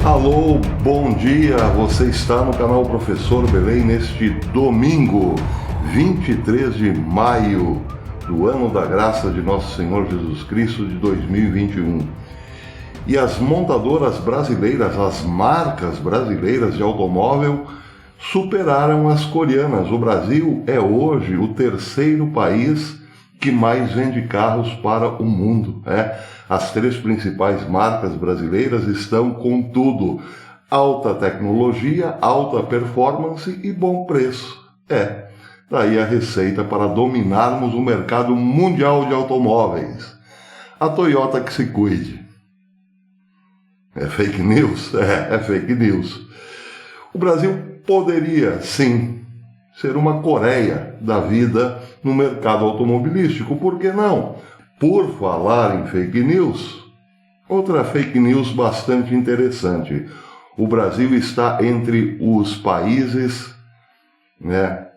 Alô, bom dia! Você está no canal Professor Belém neste domingo, 23 de maio do ano da graça de Nosso Senhor Jesus Cristo de 2021. E as montadoras brasileiras, as marcas brasileiras de automóvel superaram as coreanas. O Brasil é hoje o terceiro país que mais vende carros para o mundo. As três principais marcas brasileiras estão com tudo: alta tecnologia, alta performance e bom preço. Daí a receita para dominarmos o mercado mundial de automóveis. A Toyota que se cuide. É fake news? É fake news. O Brasil poderia, sim, ser uma Coreia da vida no mercado automobilístico. Por que não? Por falar em fake news, outra fake news bastante interessante. O Brasil está entre os países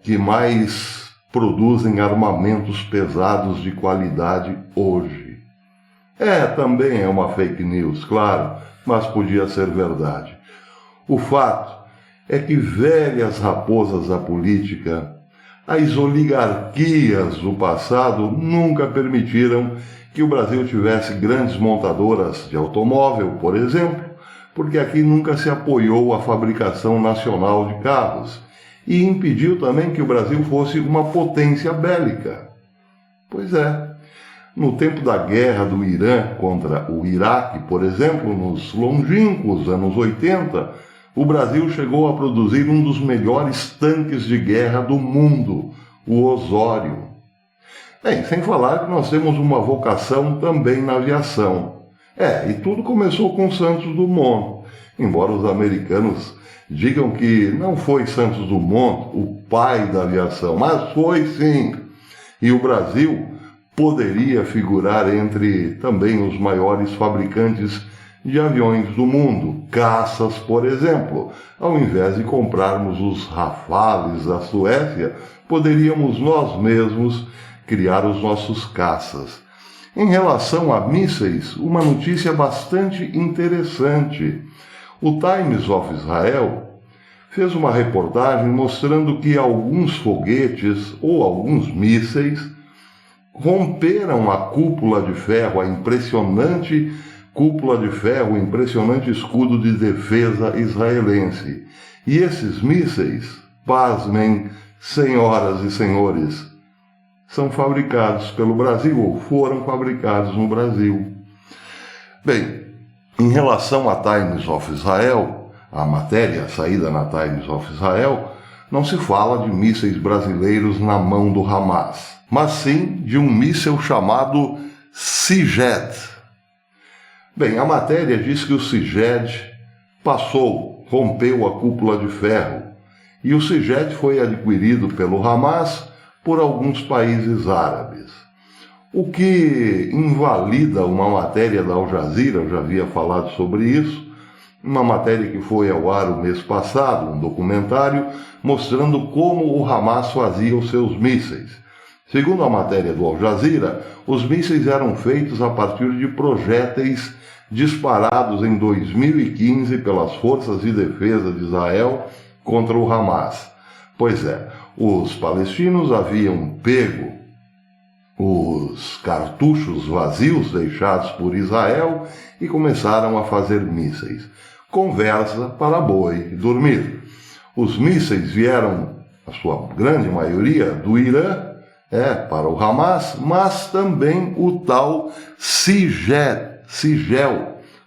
que mais produzem armamentos pesados de qualidade hoje. Também é uma fake news, claro, mas podia ser verdade. O fato é que velhas raposas da política, as oligarquias do passado, nunca permitiram que o Brasil tivesse grandes montadoras de automóvel, por exemplo, porque aqui nunca se apoiou a fabricação nacional de carros e impediu também que o Brasil fosse uma potência bélica. Pois é, no tempo da guerra do Irã contra o Iraque, por exemplo, nos longínquos anos 80, o Brasil chegou a produzir um dos melhores tanques de guerra do mundo, o Osório. Sem falar que nós temos uma vocação também na aviação. E tudo começou com Santos Dumont, embora os americanos digam que não foi Santos Dumont o pai da aviação, mas foi sim. E o Brasil poderia figurar entre também os maiores fabricantes de aviões do mundo, caças, por exemplo. Ao invés de comprarmos os Rafales da Suécia, poderíamos nós mesmos criar os nossos caças. Em relação a mísseis, uma notícia bastante interessante. O Times of Israel fez uma reportagem mostrando que alguns foguetes ou alguns mísseis romperam a cúpula de ferro, a impressionante cúpula de ferro, o impressionante escudo de defesa israelense. E esses mísseis, pasmem, senhoras e senhores, são fabricados pelo Brasil, ou foram fabricados no Brasil. Bem, em relação à Times of Israel, a matéria saída na Times of Israel, não se fala de mísseis brasileiros na mão do Hamas, mas sim de um míssil chamado Sijed. Bem, a matéria diz que o Sijed rompeu a cúpula de ferro, e o Sijed foi adquirido pelo Hamas por alguns países árabes. O que invalida uma matéria da Al Jazeera, eu já havia falado sobre isso, uma matéria que foi ao ar o mês passado, um documentário mostrando como o Hamas fazia os seus mísseis. Segundo a matéria do Al Jazeera, os mísseis eram feitos a partir de projéteis disparados em 2015 pelas forças de defesa de Israel contra o Hamas. Pois os palestinos haviam pego os cartuchos vazios deixados por Israel e começaram a fazer mísseis. Conversa para boi dormir. Os mísseis vieram, a sua grande maioria, do Irã, para o Hamas, mas também o tal Sigel,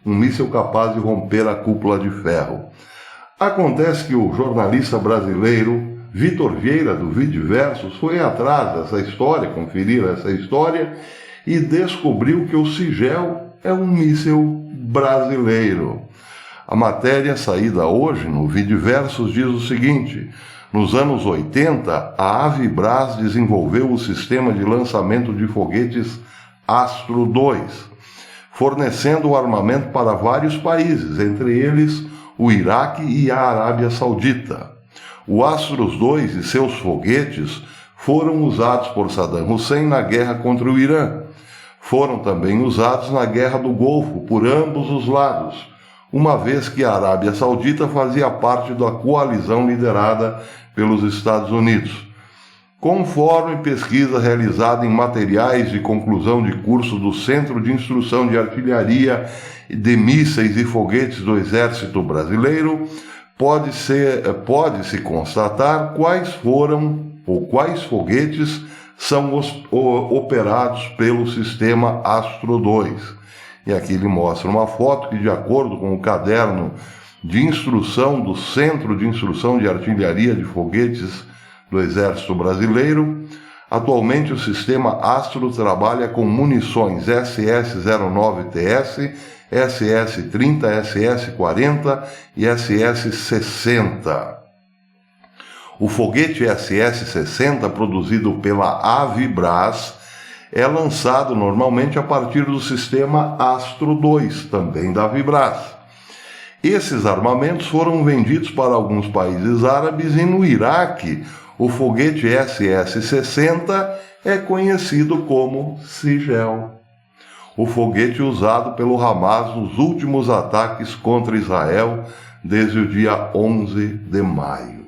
um míssil capaz de romper a cúpula de ferro. Acontece que o jornalista brasileiro Vitor Vieira, do Vidiversos, foi atrás dessa história, conferir essa história, e descobriu que o Sigel é um míssil brasileiro. A matéria saída hoje no Vidiversos diz o seguinte: nos anos 80, a Avibras desenvolveu o sistema de lançamento de foguetes Astro 2, fornecendo o armamento para vários países, entre eles o Iraque e a Arábia Saudita. O Astro 2 e seus foguetes foram usados por Saddam Hussein na guerra contra o Irã. Foram também usados na Guerra do Golfo por ambos os lados. uma vez que a Arábia Saudita fazia parte da coalizão liderada pelos Estados Unidos. Conforme pesquisa realizada em materiais de conclusão de curso do Centro de Instrução de Artilharia de Mísseis e Foguetes do Exército Brasileiro, pode-se constatar quais foram ou quais foguetes são operados pelo sistema Astro 2. E aqui ele mostra uma foto que, de acordo com o caderno de instrução do Centro de Instrução de Artilharia de Foguetes do Exército Brasileiro, atualmente o sistema Astro trabalha com munições SS-09TS, SS-30, SS-40 e SS-60. O foguete SS-60, produzido pela Avibras, é lançado normalmente a partir do sistema Astro 2, também da Avibras. Esses armamentos foram vendidos para alguns países árabes e no Iraque o foguete SS-60 é conhecido como Sigel. O foguete usado pelo Hamas nos últimos ataques contra Israel desde o dia 11 de maio.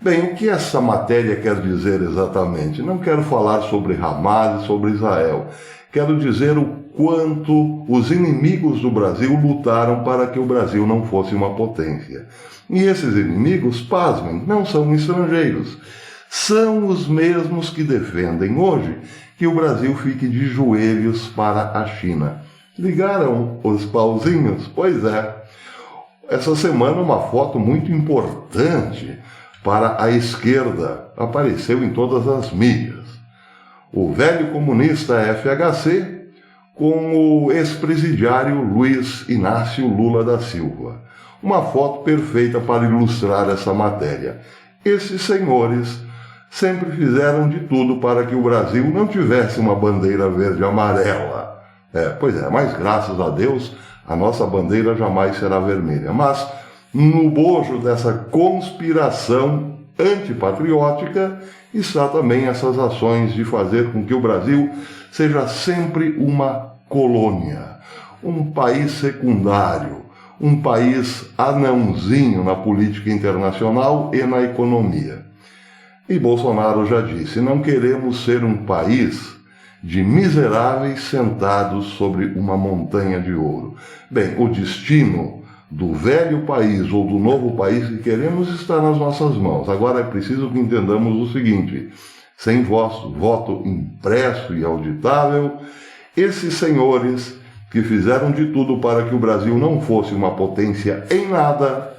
Bem, o que essa matéria quer dizer exatamente? Não quero falar sobre Hamas e sobre Israel. Quero dizer o quanto os inimigos do Brasil lutaram para que o Brasil não fosse uma potência. E esses inimigos, pasmem, não são estrangeiros. São os mesmos que defendem hoje que o Brasil fique de joelhos para a China. Ligaram os pauzinhos? Pois é. Essa semana uma foto muito importante para a esquerda apareceu em todas as mídias. O velho comunista FHC com o ex-presidiário Luiz Inácio Lula da Silva. Uma foto perfeita para ilustrar essa matéria. Esses senhores sempre fizeram de tudo para que o Brasil não tivesse uma bandeira verde e amarela. Pois é, mas graças a Deus a nossa bandeira jamais será vermelha. Mas no bojo dessa conspiração antipatriótica está também essas ações de fazer com que o Brasil seja sempre uma colônia, um país secundário, um país anãozinho na política internacional e na economia. E Bolsonaro já disse, não queremos ser um país de miseráveis sentados sobre uma montanha de ouro. Bem, o destino do velho país ou do novo país que queremos está nas nossas mãos. Agora é preciso que entendamos o seguinte, sem voto impresso e auditável, esses senhores que fizeram de tudo para que o Brasil não fosse uma potência em nada,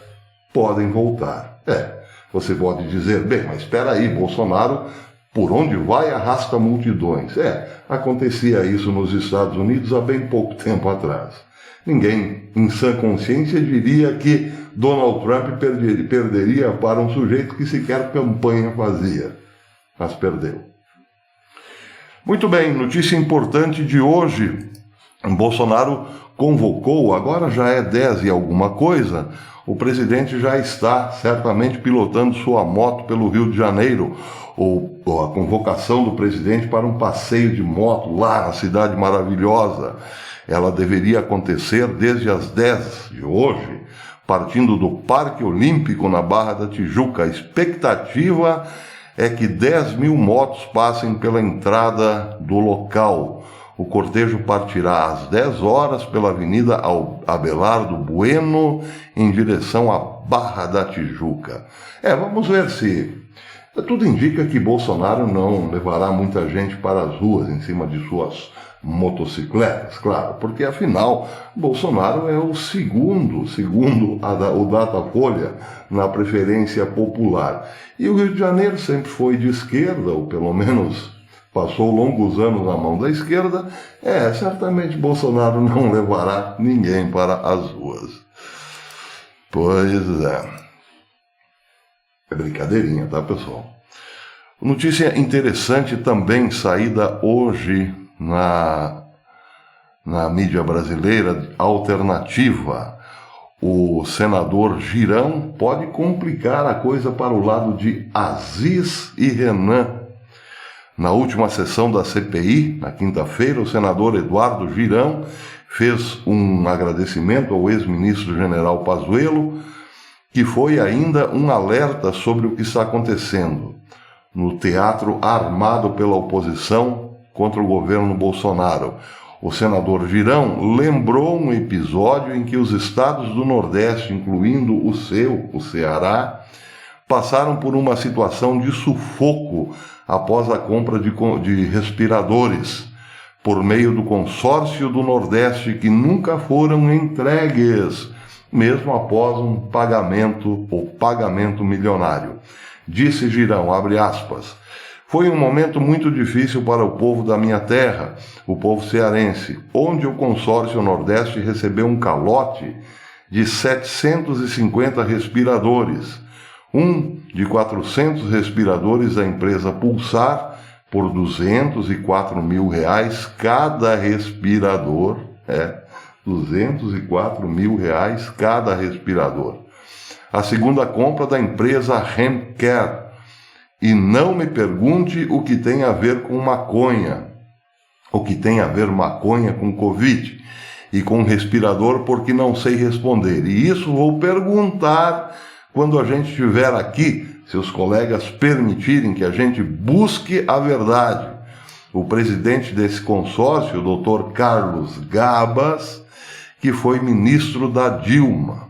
podem voltar. Você pode dizer, bem, mas espera aí, Bolsonaro, por onde vai arrasta multidões. Acontecia isso nos Estados Unidos há bem pouco tempo atrás. Ninguém, em sã consciência, diria que Donald Trump perderia para um sujeito que sequer campanha fazia. Mas perdeu. Muito bem, notícia importante de hoje. Bolsonaro convocou, agora já é 10 e alguma coisa, o presidente já está certamente pilotando sua moto pelo Rio de Janeiro, ou a convocação do presidente para um passeio de moto lá na cidade maravilhosa. Ela deveria acontecer desde as 10 de hoje, partindo do Parque Olímpico na Barra da Tijuca. A expectativa é que 10 mil motos passem pela entrada do local. O cortejo partirá às 10 horas pela Avenida Abelardo Bueno, em direção à Barra da Tijuca. Vamos ver se... Tudo indica que Bolsonaro não levará muita gente para as ruas em cima de suas motocicletas, claro, porque afinal Bolsonaro é o segundo o Datafolha na preferência popular. E o Rio de Janeiro sempre foi de esquerda, ou pelo menos passou longos anos na mão da esquerda. Certamente Bolsonaro não levará ninguém para as ruas. Pois é. É brincadeirinha, tá, pessoal? Notícia interessante também saída hoje na mídia brasileira alternativa. O senador Girão pode complicar a coisa para o lado de Aziz e Renan. Na última sessão da CPI, na quinta-feira, o senador Eduardo Girão fez um agradecimento ao ex-ministro general Pazuello, que foi ainda um alerta sobre o que está acontecendo no teatro armado pela oposição contra o governo Bolsonaro. O senador Girão lembrou um episódio em que os estados do Nordeste, incluindo o Ceará, passaram por uma situação de sufoco após a compra de respiradores por meio do consórcio do Nordeste, que nunca foram entregues, mesmo após um pagamento milionário. Disse Girão, abre aspas, foi um momento muito difícil para o povo da minha terra, o povo cearense, onde o consórcio Nordeste recebeu um calote de 750 respiradores, um de 400 respiradores da empresa Pulsar, por R$204 mil cada respirador, 204 mil reais cada respirador. A segunda compra da empresa Hemcare. E não me pergunte o que tem a ver com maconha, o que tem a ver maconha com Covid e com respirador, porque não sei responder. E isso vou perguntar quando a gente estiver aqui, se os colegas permitirem que a gente busque a verdade. O presidente desse consórcio, o Dr. Carlos Gabas, que foi ministro da Dilma.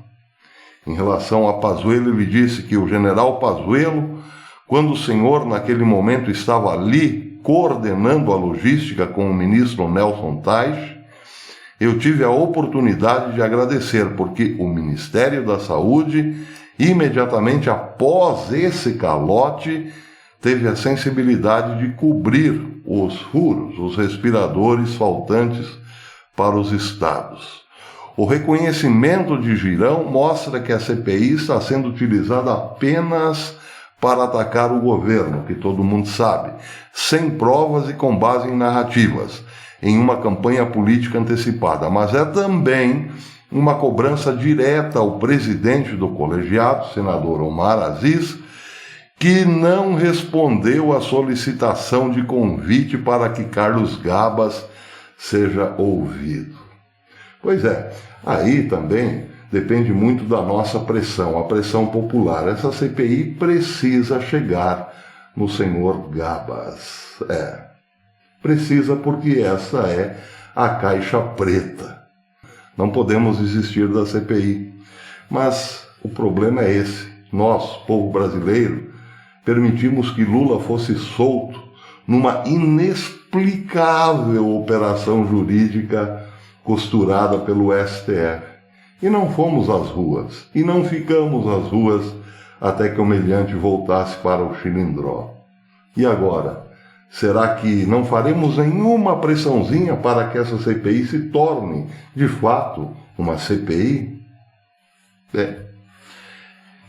Em relação a Pazuello, ele disse que o general Pazuello, quando o senhor naquele momento estava ali coordenando a logística com o ministro Nelson Teich, eu tive a oportunidade de agradecer, porque o Ministério da Saúde, imediatamente após esse calote, teve a sensibilidade de cobrir os furos, os respiradores faltantes para os estados. O reconhecimento de Girão mostra que a CPI está sendo utilizada apenas para atacar o governo, que todo mundo sabe, sem provas e com base em narrativas, em uma campanha política antecipada, mas é também uma cobrança direta ao presidente do colegiado, senador Omar Aziz, que não respondeu à solicitação de convite para que Carlos Gabas seja ouvido. Pois é, aí também depende muito da nossa pressão, a pressão popular. Essa CPI precisa chegar no senhor Gabas. Precisa, porque essa é a caixa preta. Não podemos desistir da CPI. Mas o problema é esse. Nós, povo brasileiro, permitimos que Lula fosse solto numa inexplicável operação jurídica costurada pelo STF. E não fomos às ruas, e não ficamos às ruas até que o meliante voltasse para o Chilindró. E agora? Será que não faremos nenhuma pressãozinha para que essa CPI se torne, de fato, uma CPI?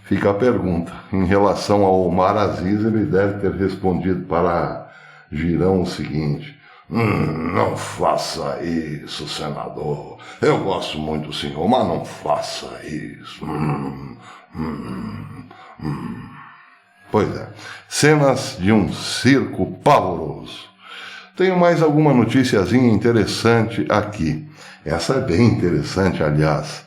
Fica a pergunta. Em relação ao Omar Aziz, ele deve ter respondido para Girão o seguinte: não faça isso, senador. Eu gosto muito do senhor, mas não faça isso. Pois é, cenas de um circo pavoroso. Tenho mais alguma noticiazinha interessante aqui. Essa é bem interessante, aliás.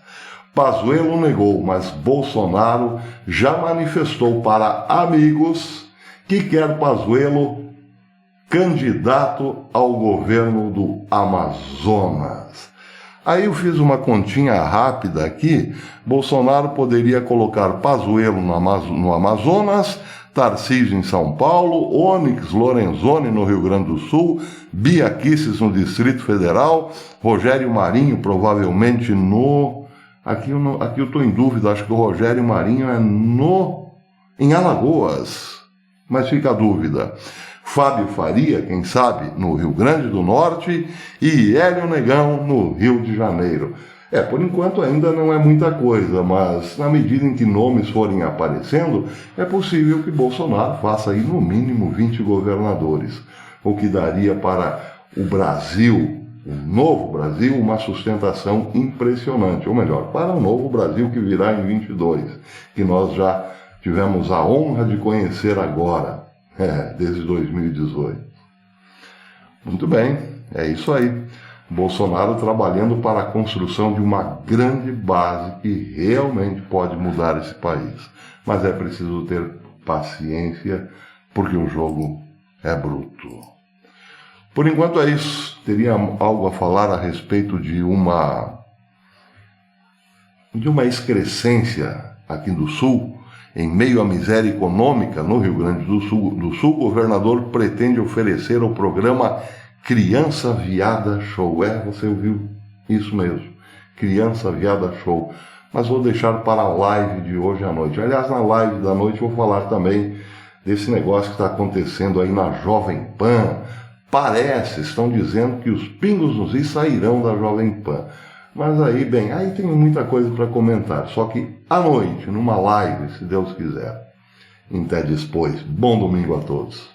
Pazuello negou, mas Bolsonaro já manifestou para amigos que quer Pazuello candidato ao governo do Amazonas. Aí eu fiz uma continha rápida aqui. Bolsonaro poderia colocar Pazuello no Amazonas, Tarcísio em São Paulo, Onyx Lorenzoni no Rio Grande do Sul, Bia Kicis no Distrito Federal, Rogério Marinho provavelmente no... Aqui eu estou em dúvida, acho que o Rogério Marinho é em Alagoas, mas fica a dúvida. Fábio Faria, quem sabe, no Rio Grande do Norte, e Hélio Negão no Rio de Janeiro. Por enquanto ainda não é muita coisa, mas na medida em que nomes forem aparecendo, é possível que Bolsonaro faça aí no mínimo 20 governadores, o que daria para o Brasil, o novo Brasil, uma sustentação impressionante, ou melhor, para o novo Brasil que virá em 22, que nós já tivemos a honra de conhecer agora. Desde 2018. Muito bem, é isso aí. Bolsonaro trabalhando para a construção de uma grande base que realmente pode mudar esse país. Mas é preciso ter paciência, porque o jogo é bruto. Por enquanto é isso. Teria algo a falar a respeito de uma excrescência aqui do Sul. Em meio à miséria econômica no Rio Grande do Sul, o governador pretende oferecer o programa Criança Viada Show. Você ouviu isso mesmo, Criança Viada Show. Mas vou deixar para a live de hoje à noite. Aliás, na live da noite vou falar também desse negócio que está acontecendo aí na Jovem Pan. Estão dizendo que os pingos nos is sairão da Jovem Pan. Mas aí tem muita coisa para comentar. Só que à noite, numa live, se Deus quiser. Até depois. Bom domingo a todos.